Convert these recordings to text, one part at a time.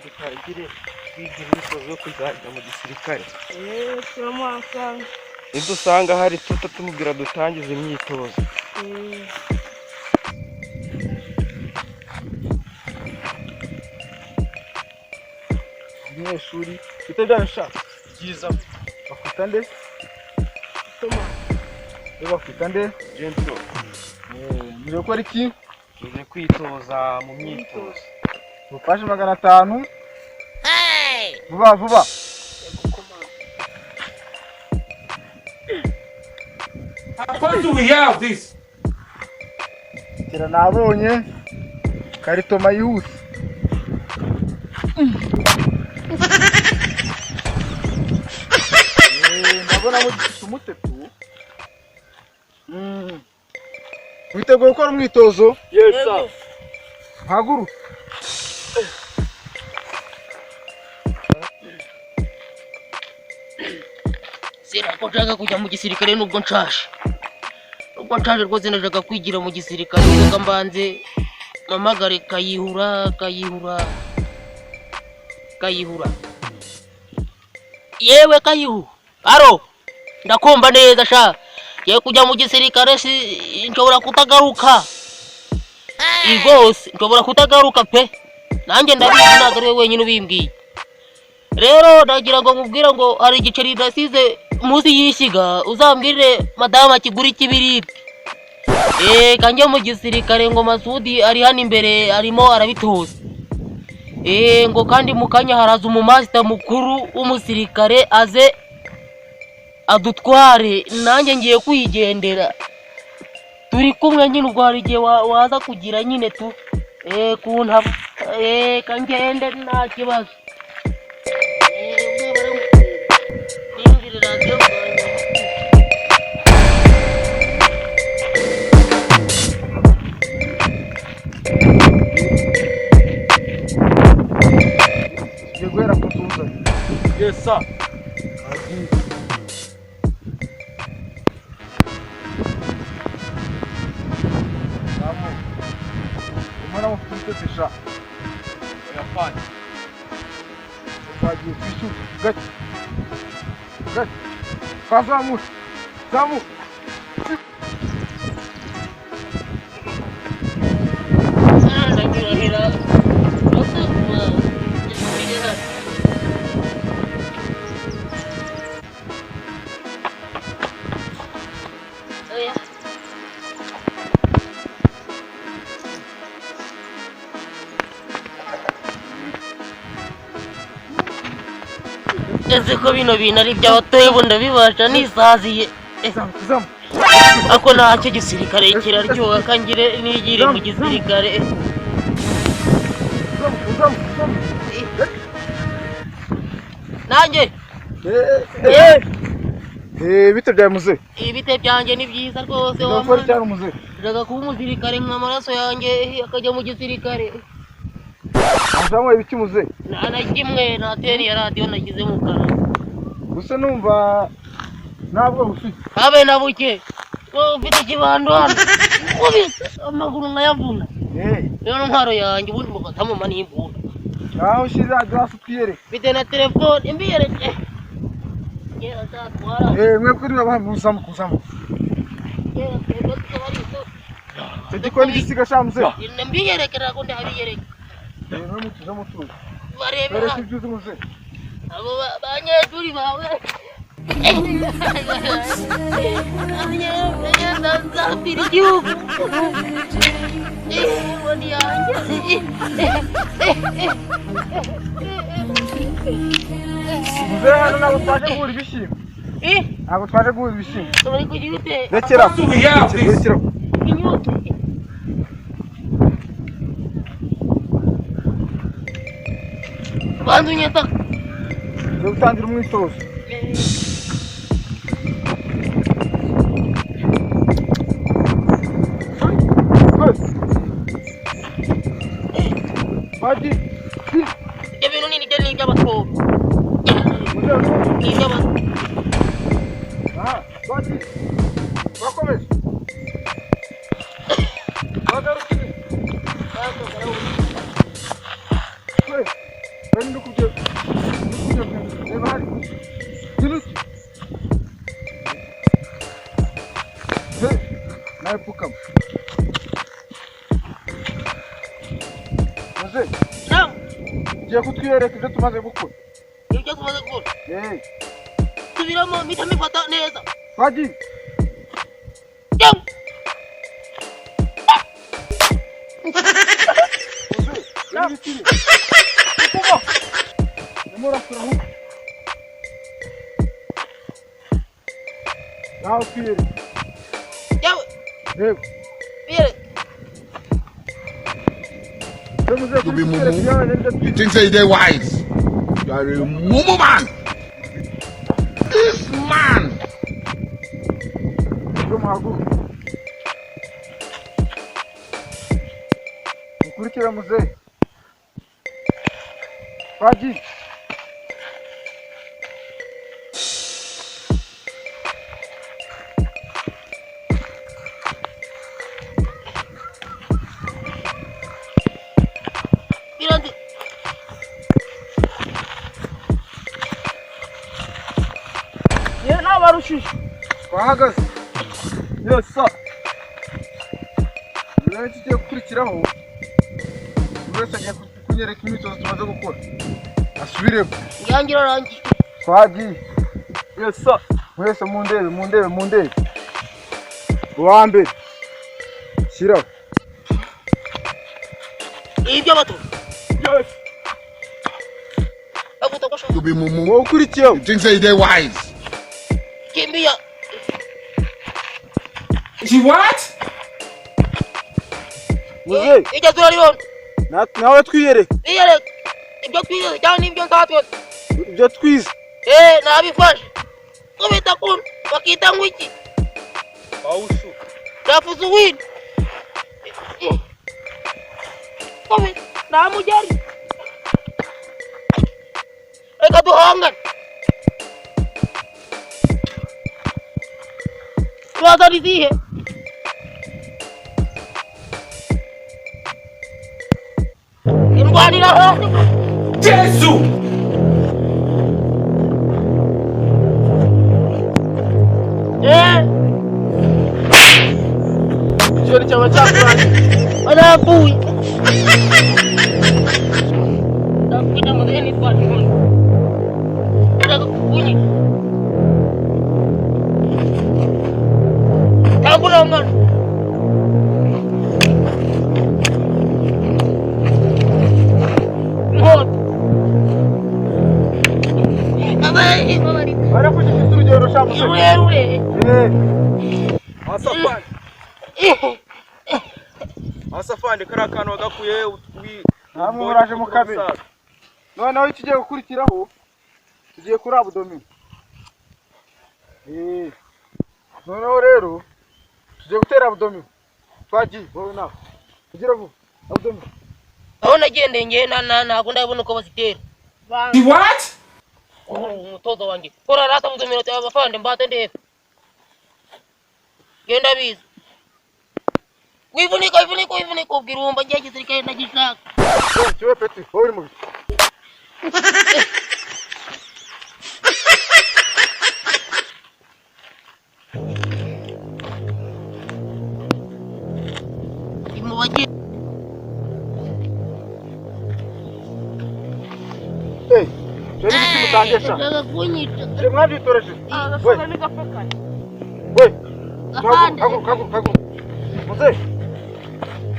dutangire kwiga imyitozo yo kuzajya mu gisirikare. Turamuhasanga. Nidusanga hari tumubwira dutangize imyitozo. Abanyeshuri bitaganisha byiza bakwita nde? Toma. Bakwita nde? Gentro. Muri gukora iki? Tuje kwitoza mu myitozo. Mufashe 500. Vuba vuba. How do we have this? Kira nabonye karitoma yihuse. Ndabona mugifite umutetu. Witeguye gukora umwitozo? Yes, sir. Haguruka. Sira ko nshaka kujya mu gisirikare nubwo nshaje. Nubwo nshaje rwose ndashaka kwigira mu gisirikare reka mbanze mamagare Kayihura. Yewe Kayihu. Aro. Ndakumva neza sha. Ye kujya mu gisirikare nshobora kutagaruka. Igose nshobora kutagaruka pe. Nanjye ndabizi ntabwo ari wenyine ubimbwiye. Rero ndagira ngo mubwira ngo hari igiceri ndasize muzi yishyiga uzambwire madama akigura ikibiribwe. Kanjye mu gisirikare ngo Masudi ari hano imbere arimo arabitoza. Ngo kandi mu kanya haraza umumasta mukuru w'umusirikare aze adutware nanjye ngiye kwigendera. Turi kumwe nyine ubwo hari igihe waza kugira nyine tu kuntaba. Kangende nta kibazo. Yes, sir. Vamos. Ese ko bino bintu ari by'abatoye bo ndabibasha nisaziye. Ako ntacyo gisirikare kiraryoha kangire nigire mu gisirikare. Nanjye. Bite bya muze? Ibite byanjye ni byiza rwose wa mwana. Cyane muze. Ndaga kuba umusirikare nk'amaraso yanjye akajya mu gisirikare. Azamwe ibiki muze? Na kimwe na teni ya radio nagize mu kanwa. Gusa numva ntabwo ufite. Habe na buke. Ufite kibando hano. Amaguru nkayavuna. Rero ntwaro yanjye ubundi mufata mu manimbura. Naho shira gasi tiyere. Bite na telefone imbiyereke. Yera zatwara. Mwe kuri babamuzamu kuzamu. Yera twebwe twari so. Tegikoni gisiga shamuze. Imbiyereke ko ndahabiyereke. Mwe mutuza mutuza. Barebe. Barebe ibyo muze. Abo banyeshuri bawe. Abanyeshuri igihugu. Boni yanjye. Muze hano nabo twaje guhura ibishimbo. Ntabwo twaje guhura ibishimbo. Turi kugira ute? Rekera. Inyuto. Bandu nyeta. Yo gutangira umwitozo. Badi. Ibintu nini cyane by'abato. Ni by'abato. Badi. Bakomeze. Bagarukire. nawe pfukama. Muze Naam. ugiye kutwiyereka ibyo tumaze gukora. Ibyo tumaze gukora. Subiramo mpita mbifata neza. Twagiye. Jam. Muze yabitire. Kuko nemora furahu. Nawe twiyereka. Yawe. Yego. Biyere. You be mumu. You think say they wise? You are a mumu man. This man. Mukurikira muzehe. Twagiye. Birandi. Ye nabarushije. Twahagaze. Yes sir. Rero tugiye gukurikiraho. Wese agiye kunyereka imyitozo tumaze gukora. Asubiremo. Ngangira rangi. Twagiye. Yes sir. Wese mu ndebe. Uwa mbere. Shyiraho. Ibyo bato. Yes. Aguta kwasho. You be mumu. Wowe ukurikiyeho. You think say they wise? Kimbia. She what? Muzehe. Ijya turariona. Nawe twiyereka. Biyere. Ibyo twize cyangwa nibyo nzatwe. Ibyo twize. Nabifashe. Kubita kun bakita ngwiki. Baushu. Dafuzu win. Kome namujari. Eka duhangan. Tuwaza dizihe. Indwanira hasi. Jesus! Icyori cyawe cyakuranye. Anapuy. Kita mo din ito ano. Kita bunyi. Tago naman. Ngot. Abay, mari. Bara kushika urugero rushaka. Ure. Asafani. Asafani karakano gakuye namwe muraje mu kabiri. Noneho ikigiye gukurikiraho tugiye kuri abdomen. Noneho rero tugiye gutera abdomen. Twagiye wowe nawe. Kugira vuba abdomen. Aho nagendeye nge ntabwo ndabona uko bazitera. She what? Umutozo wanjye. Kora rata abdomen abafande mbate ndebe. Genda biza. Wivunika ubwirumba ngiye kiri nagishaka. Cyo peti, wowe mu. Imubaje. Cyo ni kimutangesha. Ndaga kunyita. Cyo mwabitoreje. Agasoza nigafekana. Kagu. Muze.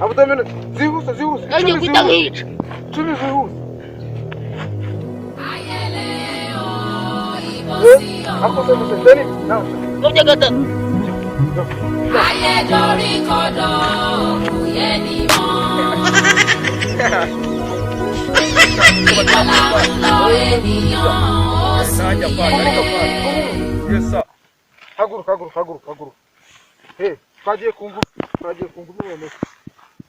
Abdomen zihuse. Ngiye kwita nkica. Cumi zihuse. Akoze muze ndani. Ngobye gatatu. Ayé dorí kodò kò yé ni mọ́. Ìgbàlà ń lọ ènìyàn ó sì yé. Yes sir. Haguru. Twagiye kungu mubone.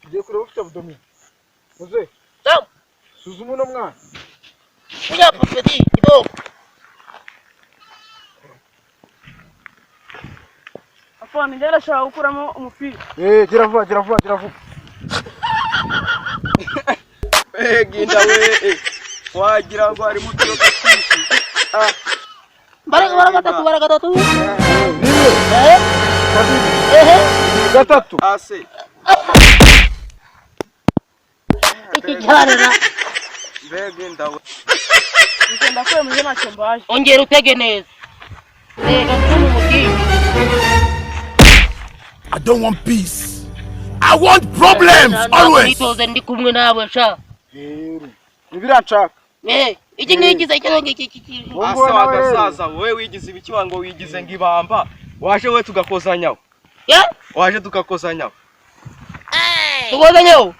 Tugiye kureba ufite abdomen. Muze. Tam. Suzuma no mwana. Kuya pupeti kidogo. Afande njye arashaka gukuramo umupira. Gira vuba. Ginda we. Wagira ngo ari muto gakishi. Bara gatatu. Kabiri. gatatu Ase. iki cyarara Mbega ndawe. Ngenda kwemeza ntacyo mbaye. ongera utege neza rega tumu mugingi I don't want peace. I want problems always. nitoze ndi kumwe nawe sha ibiranshaka iki ngiki se cyo ngiki Ase wagasaza wowe wigize ibiki wango wigize ngibamba. Waje we tugakozanyaho. ya Waje tugakozanyaho. tukozanyaho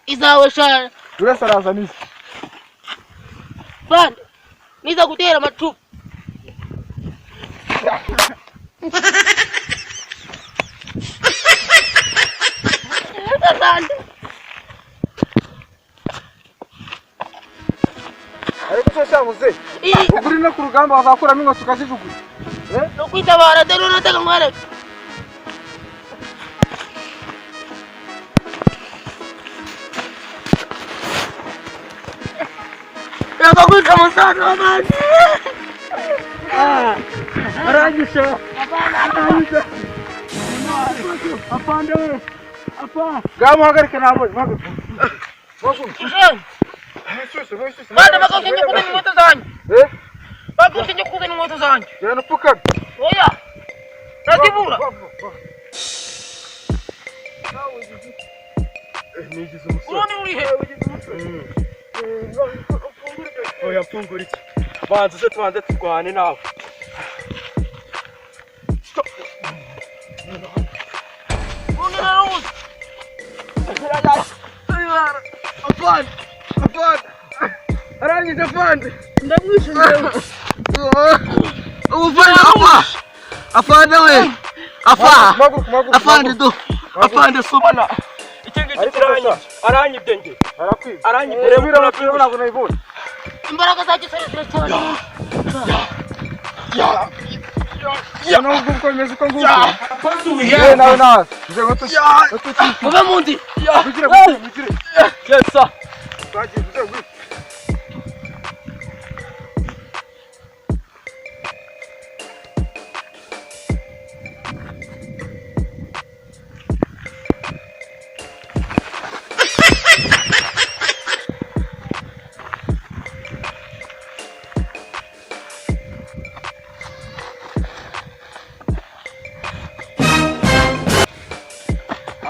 izawe sha urese araza nisi bande niza gutera amacupa bande ariko se shamuze uguri no ku rugamba bazakuramo ingo tukazijugunya no kwitabara dero nataka mware Nakakwita musaza w'amazi arangije afande we gamuhagarike nabo mpagarike bande bakakusinye kuzana inkweto zanjye bakakusinye kuzana inkweto zanjye genda upfukame oya razibura Nigize umusore. uroni uri he Oya mfungura iki. Banza se tubanze turwane nawe. uroni naruzi afande arangije afande Ndamwishe ndewe. ubufande afande we afande do Afande sobana. Ikenge kiranyi. Aranyibye nge. arakwiba Aranyibye rero ntabwo nayibonye imbaraga za gisirikare cyane nubwo uko bimeze uko nguko What do we yewe have? nawe nawe nze ngo muve mu nzira mugire Yes sir. twagiye nze ngo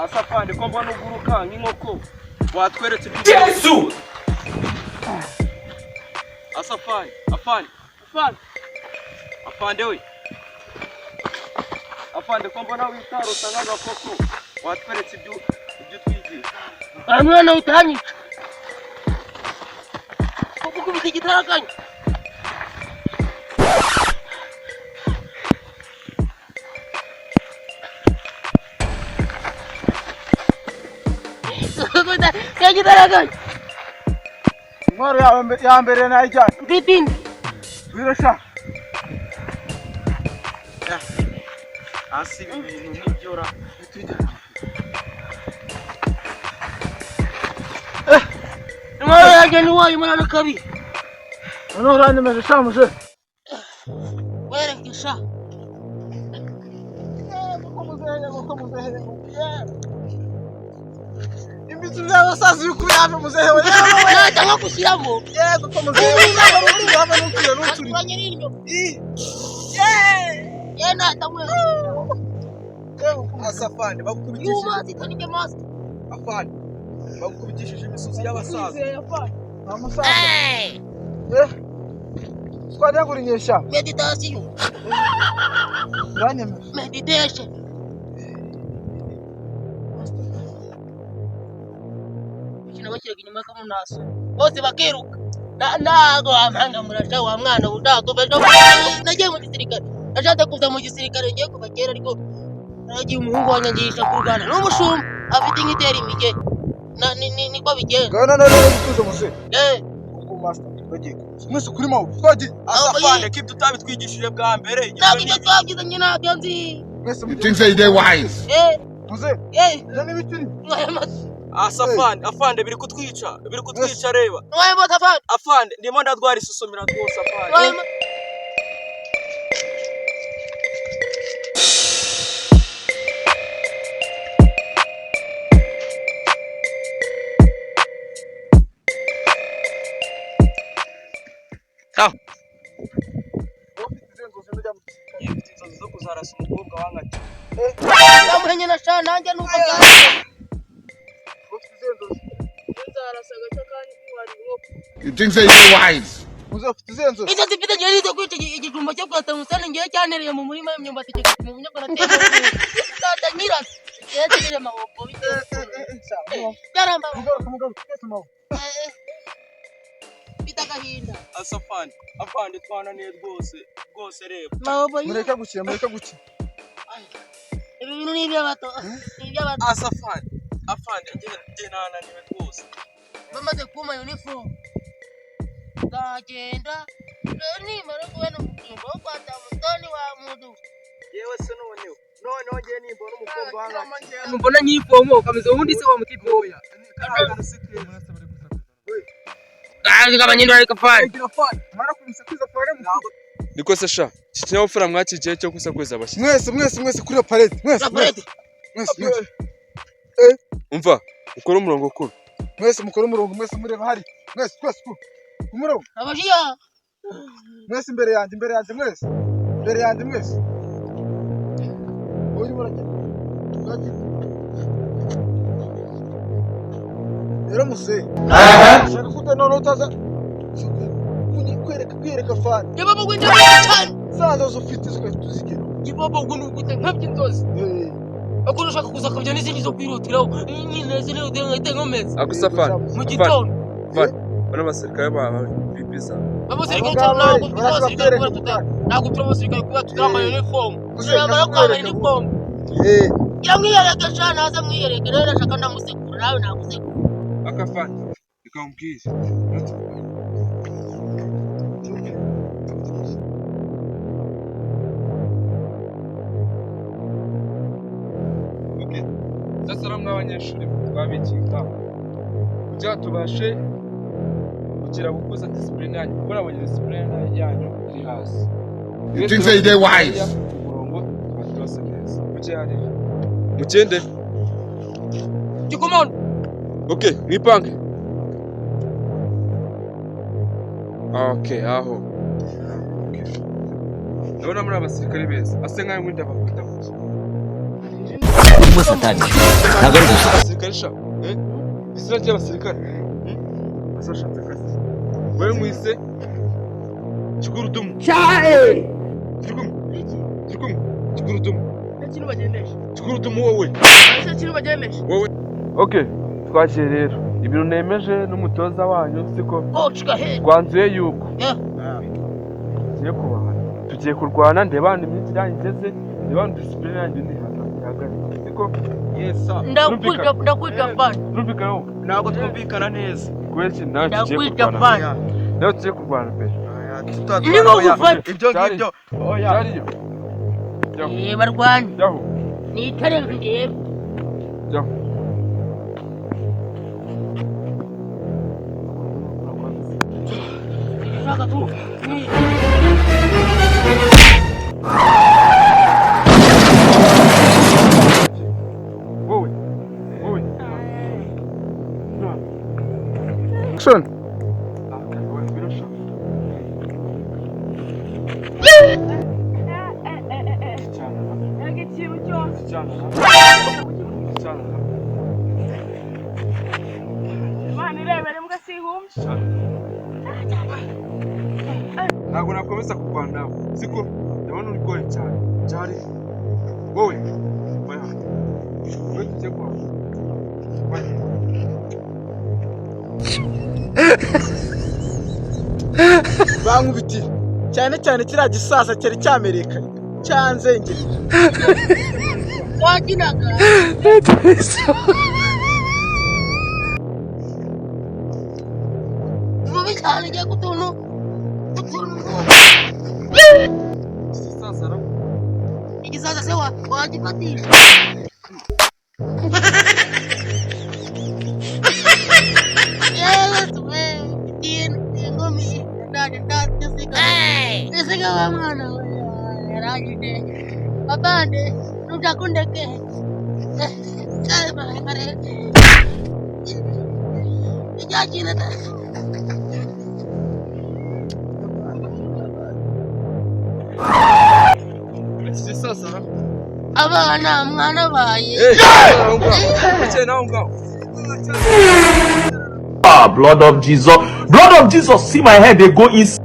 Asafande ko mbona uguruka nk'inkoko. Watweretse ibyo. Jesus! Asafande, afande we. Afande ko mbona witarusa nk'agakoko. Watweretse ibyo twigiye. mwana utanyica kukubita igitarakanya igitarakanya intwaro yawe ya mbere nayijyanye mfite indi birasha Asi ibintu n'ibyora. intwaro yanjye ntiwayo umwana kabiri noneho uranyemeje shamuje werekesha imitsi by'abasazi bikuyaje muzehe we ntajya nko gushyiramo yego ko muzehe we waba n'uturiye n'uturiye turanye n'iryo ye natamwe Asafande bagukubitishije. yumazi kanike mazi Afande bagukubitishije imisozi y'abasaza. nta musaza twajya gura inyeshya meditation uranyemeje meditation bakiraga inyuma ko munaso bose bakiruka ntago wampanga murasha wa mwana udakuvesha nagiye mu gisirikare nashatse kuza mu gisirikare ngiye kuva kera ariko nagiye umuhungu wanyangisha kurwana n'umushumba afite nk'itera imige niko bigenza gana gutuza muzehe ubwo master twagiye mwese kuri mawe twagiye Asafande ko ibyo utabitwigishije bwa mbere. ntabwo ibyo twagize njye ntabyo nzi mwese You think say they wise? muzehe ye je n'ibitiri Asafande, afande biri kutwica reba. nwaye motafari Afande ndimo ndadwara isusumira rwose afande. nwaye kuzarasa umukobwa wankati. Ndamuhenye na sha nanjye nuko byaje. ufite izenzozi Nzarasa gato kandi wari inkoko. You think so you're wise? uzafite izenzozi Icyo zifite ngeri zo kwita igijumba cyo kwata musana ngiye cyanereye mu murima w'imyumbati kigati mu bunyagana temo. Tata nyirasi. Yetere maboko bite. Yaramba. mugabo twese mawo Bitagahinda. Asafani afande twananiye rwose reba. Maboko mureka gukina ibi bintu ni iby'abato. Ni iby'abato. Asafani afande njye nananiwe rwose. Bamaze kuma uniform. Ndagenda. Nimara kubona umukimbo wo kwata musoni wa mudu. Yewe se noneho ngiye nimbona umukobwa wankati. Mbona nyifomo kameze ubundi se wa mutipe oya. Kabanyendo ariko fine. mara kumusakuza pare mu Niko se sha kinyabupfura mwakigiye cyo kusakuza abashyi. mwese kuri parade mwese Umva ukora umurongo kuri. mwese mukora umurongo mwese mureba hari mwese twese ku murongo Abashiya. mwese imbere yanjye mwese uri murajya rero muse shaka kuda none utaza kwereka fani Yababa gwenda cyane. zazo zufite zikatuzigera Yababa gwenda gute nkabye ndozi. Akuru ushaka kuza kabya n'izindi zo kwirotiraho. Nyine ziri udenga ngomeza. Agusafani. Mu gitondo. Bana basirikare bawe bibiza. Abasirikare ntabwo turabasirikare kuba tutambaye uniform. Turabara kwambara uniform. Yamwiyereka cyane aza mwiyereka rero ashaka ndamusekura nawe nagusekura. Akafani ikambwira. Okay. Sasa ramwe abanyeshuri twabikinga. Kugira tubashe kugira gukuza discipline yanyu. Kuko abanye discipline yanyu iri hasi. You think so you're wise? Umurongo twatose neza. Kucyari. Mukende. Gikomano. Okay, mwipange. Okay, aho. Ndabona muri abasirikare beza. Ase nkayo muri ndabafata gusa. Urimo satani ntabwo ari gusa Abasirikare sha. Isira ry'abasirikare. Asashatse akazi. Wewe mwise Kigurudumu. cyae Kigurudumu. Ikintu bagenesha. Kigurudumu wowe. Ese kintu bagenesha. Okay, twagiye rero. Ibintu nemeje n'umutoza wanyu siko Coach Gahe. twanzuye yuko Yeah. tugiye kubana. Tugiye kurwana ndebana iminsi yangeze, ndebana discipline yanyu ni hagati. Siko? Yes sir. Ndakwita fan. Turumvikana wowe. ntabwo twumvikana neza Kweki nawe tugiye Ndakwita kurwana. fan. Nawe tugiye kurwana pe. Niba gufata. ibyo ngibyo Cyariyo. Barwanya. Yaho. Ni itare ngiye. Yaho. Shaka tu. Wowe. action Ikintu cyose. Imana irebere mbwa sihumye. Ntabwo nakomeza kurwana nawe. Siko? Ndabona uri goye cyane. Cyari. Wowe. Oya. Wowe tugiye kurwana. bankubitiye cyane kiriya gisasa cyari cyamerekanye cyanzengereje Waginaga. Mubi cyane ngiye kutuntu. Sasa ra. Igisaza se wagifatisha. Yes, man. Ingumi ndani sika. Sika wa mwana wewe. Rajide. Babande, ntakundeke. Kale bahare. Ijajina ta. Ese sasa. Abana mwana baye. Blood of Jesus. Blood of Jesus. See my head, they go inside.